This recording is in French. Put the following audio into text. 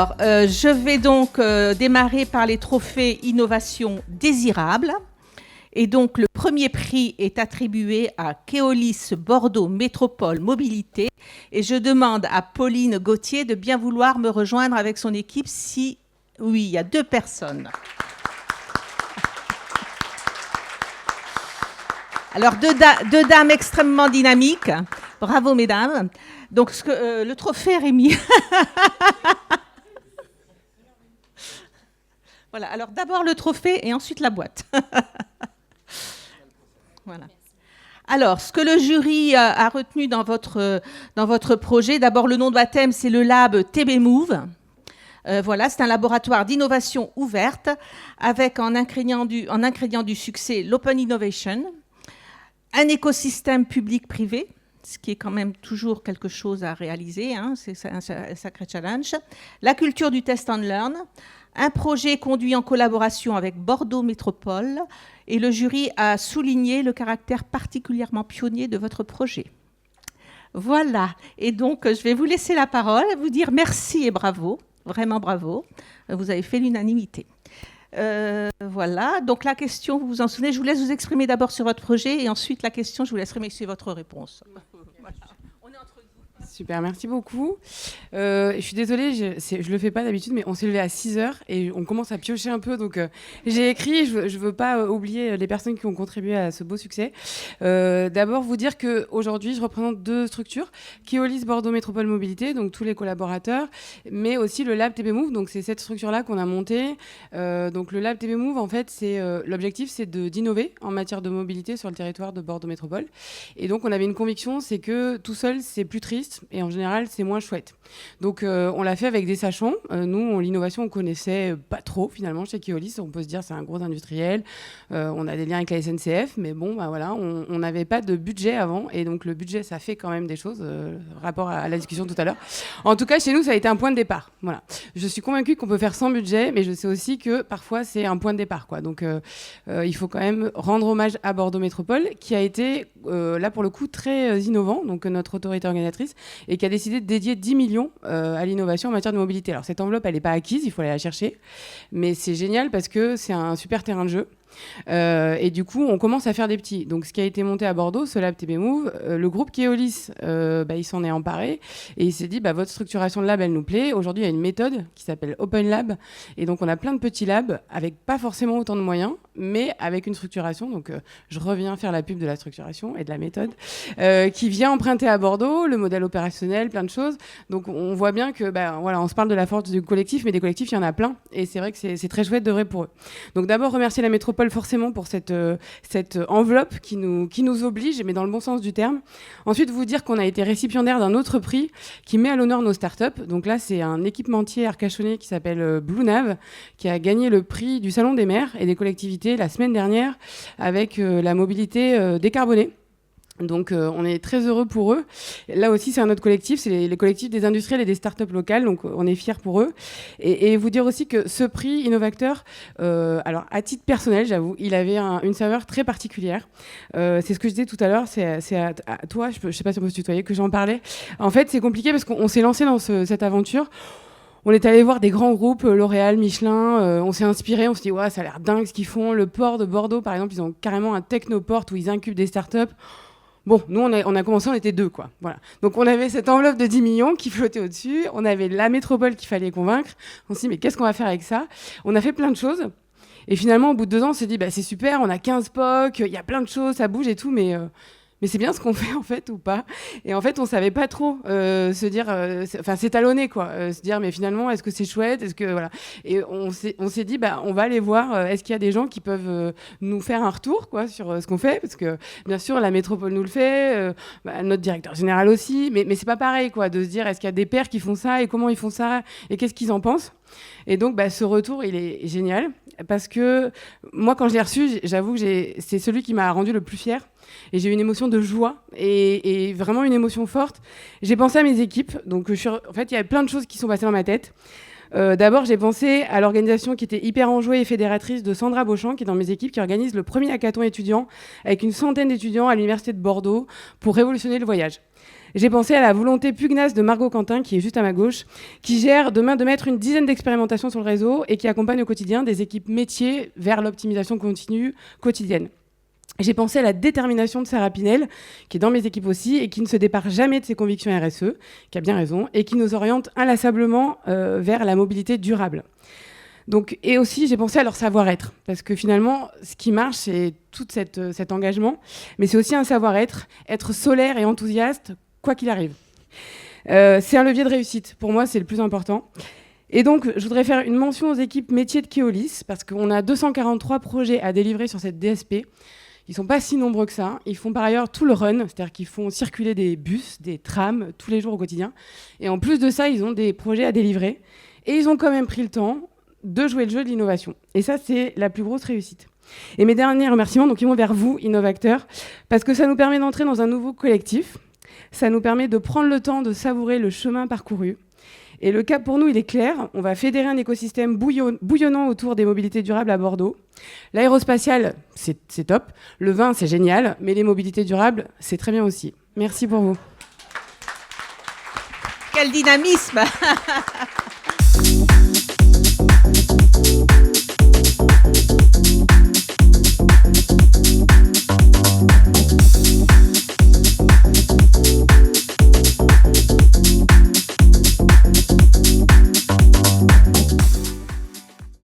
Alors, je vais donc démarrer par les trophées Innovation désirable. Et donc, le premier prix est attribué à Keolis Bordeaux Métropole Mobilité. Et je demande à Pauline Gauthier de bien vouloir me rejoindre avec son équipe si, oui, il y a 2 personnes. Alors, deux dames extrêmement dynamiques. Bravo, mesdames. Donc, le trophée Rémi. Voilà, alors d'abord le trophée et ensuite la boîte. Voilà. Alors, ce que le jury a retenu dans votre projet, d'abord le nom de baptême, c'est le lab TB Move. Voilà, c'est un laboratoire d'innovation ouverte avec en ingrédient du succès l'open innovation, un écosystème public-privé, ce qui est quand même toujours quelque chose à réaliser, hein, c'est un sacré challenge, la culture du test and learn, un projet conduit en collaboration avec Bordeaux Métropole, et le jury a souligné le caractère particulièrement pionnier de votre projet. Voilà, et donc je vais vous laisser la parole, vous dire merci et bravo, vraiment bravo, vous avez fait l'unanimité. Voilà, donc la question, vous vous en souvenez, je vous laisse vous exprimer d'abord sur votre projet, et ensuite la question, je vous laisserai sur votre réponse. Voilà. Super, merci beaucoup. Je suis désolée, je le fais pas d'habitude, mais on s'est levé à 6h et on commence à piocher un peu. Donc, j'ai écrit, je veux pas oublier les personnes qui ont contribué à ce beau succès. D'abord, vous dire qu'aujourd'hui, je représente 2 structures. Keolis Bordeaux Métropole Mobilité, donc tous les collaborateurs, mais aussi le Lab TB Move. Donc, c'est cette structure-là qu'on a montée. Donc, le Lab TB Move, en fait, l'objectif, c'est d'innover en matière de mobilité sur le territoire de Bordeaux Métropole. Et donc, on avait une conviction, c'est que tout seul, c'est plus triste. Et en général, c'est moins chouette. Donc, on l'a fait avec des sachants. Nous, l'innovation, on connaissait pas trop, finalement, chez Keolis. On peut se dire, c'est un gros industriel. On a des liens avec la SNCF. Mais bon, bah, voilà, on n'avait pas de budget avant. Et donc, le budget, ça fait quand même des choses, rapport à la discussion tout à l'heure. En tout cas, chez nous, ça a été un point de départ. Voilà. Je suis convaincue qu'on peut faire sans budget, mais je sais aussi que parfois, c'est un point de départ, quoi. Donc, il faut quand même rendre hommage à Bordeaux Métropole, qui a été, là, pour le coup, très innovant. Donc, notre autorité organisatrice, et qui a décidé de dédier 10 millions à l'innovation en matière de mobilité. Alors cette enveloppe, elle n'est pas acquise, il faut aller la chercher, mais c'est génial parce que c'est un super terrain de jeu. Et du coup, on commence à faire des petits. Donc, ce qui a été monté à Bordeaux, ce lab TB Move, le groupe Keolis, il s'en est emparé et il s'est dit, votre structuration de lab, elle nous plaît. Aujourd'hui, il y a une méthode qui s'appelle Open Lab. Et donc, on a plein de petits labs avec pas forcément autant de moyens, mais avec une structuration. Donc, je reviens faire la pub de la structuration et de la méthode qui vient emprunter à Bordeaux, le modèle opérationnel, plein de choses. Donc, on voit bien que, voilà, on se parle de la force du collectif, mais des collectifs, il y en a plein. Et c'est vrai que c'est très chouette d'œuvrer pour eux. Donc, d'abord, remercier la métropole forcément pour cette enveloppe qui nous oblige, mais dans le bon sens du terme. Ensuite, vous dire qu'on a été récipiendaire d'un autre prix qui met à l'honneur nos startups. Donc là, c'est un équipementier arcachonnais qui s'appelle Blue Nav, qui a gagné le prix du Salon des maires et des collectivités la semaine dernière avec la mobilité décarbonée. Donc on est très heureux pour eux. Là aussi, c'est un autre collectif, c'est les collectifs des industriels et des startups locales, donc on est fiers pour eux. Et vous dire aussi que ce prix Innovateur, alors à titre personnel, j'avoue, il avait une saveur très particulière. C'est ce que je disais tout à l'heure, c'est à toi, je sais pas si on peut se tutoyer, que j'en parlais. En fait, c'est compliqué parce qu'on s'est lancé dans cette aventure. On est allé voir des grands groupes, L'Oréal, Michelin, on s'est inspiré, on s'est dit, ouais, ça a l'air dingue ce qu'ils font. Le port de Bordeaux, par exemple, ils ont carrément un technoport où ils incubent des startups. Bon, nous, on a commencé, on était 2, quoi. Voilà. Donc, on avait cette enveloppe de 10 millions qui flottait au-dessus. On avait la métropole qu'il fallait convaincre. On s'est dit, mais qu'est-ce qu'on va faire avec ça ? On a fait plein de choses. Et finalement, au bout de 2 ans, on s'est dit, c'est super, on a 15 POC, il y a plein de choses, ça bouge et tout, mais c'est bien ce qu'on fait, en fait, ou pas ? Et en fait, on savait pas trop se dire, s'étalonner, quoi. Se dire, mais finalement, est-ce que c'est chouette ? Est-ce que, voilà. Et on s'est dit, on va aller voir, est-ce qu'il y a des gens qui peuvent nous faire un retour, quoi, sur ce qu'on fait ? Parce que, bien sûr, la métropole nous le fait, notre directeur général aussi, mais c'est pas pareil, quoi, de se dire, est-ce qu'il y a des pairs qui font ça, et comment ils font ça, et qu'est-ce qu'ils en pensent ? Et donc, ce retour, il est génial, parce que moi, quand je l'ai reçu, j'avoue que c'est celui qui m'a rendu le plus fière. Et j'ai eu une émotion de joie et vraiment une émotion forte. J'ai pensé à mes équipes. Donc, en fait, il y a plein de choses qui sont passées dans ma tête. D'abord, j'ai pensé à l'organisation qui était hyper enjouée et fédératrice de Sandra Beauchamp, qui est dans mes équipes, qui organise le premier hackathon étudiant avec une centaine d'étudiants à l'Université de Bordeaux pour révolutionner le voyage. J'ai pensé à la volonté pugnace de Margot Quentin, qui est juste à ma gauche, qui gère demain de mettre une dizaine d'expérimentations sur le réseau et qui accompagne au quotidien des équipes métiers vers l'optimisation continue quotidienne. J'ai pensé à la détermination de Sarah Pinel, qui est dans mes équipes aussi, et qui ne se départ jamais de ses convictions RSE, qui a bien raison, et qui nous oriente inlassablement vers la mobilité durable. Donc, et aussi, j'ai pensé à leur savoir-être, parce que finalement, ce qui marche, c'est tout cet engagement, mais c'est aussi un savoir-être, être solaire et enthousiaste, quoi qu'il arrive. C'est un levier de réussite. Pour moi, c'est le plus important. Et donc, je voudrais faire une mention aux équipes métiers de Keolis, parce qu'on a 243 projets à délivrer sur cette DSP. Ils ne sont pas si nombreux que ça. Ils font par ailleurs tout le run, c'est-à-dire qu'ils font circuler des bus, des trams, tous les jours au quotidien. Et en plus de ça, ils ont des projets à délivrer. Et ils ont quand même pris le temps de jouer le jeu de l'innovation. Et ça, c'est la plus grosse réussite. Et mes derniers remerciements, donc, ils vont vers vous, innovateurs, parce que ça nous permet d'entrer dans un nouveau collectif. Ça nous permet de prendre le temps de savourer le chemin parcouru. Et le cap pour nous, il est clair. On va fédérer un écosystème bouillonnant autour des mobilités durables à Bordeaux. L'aérospatiale, c'est top. Le vin, c'est génial. Mais les mobilités durables, c'est très bien aussi. Merci pour vous. Quel dynamisme!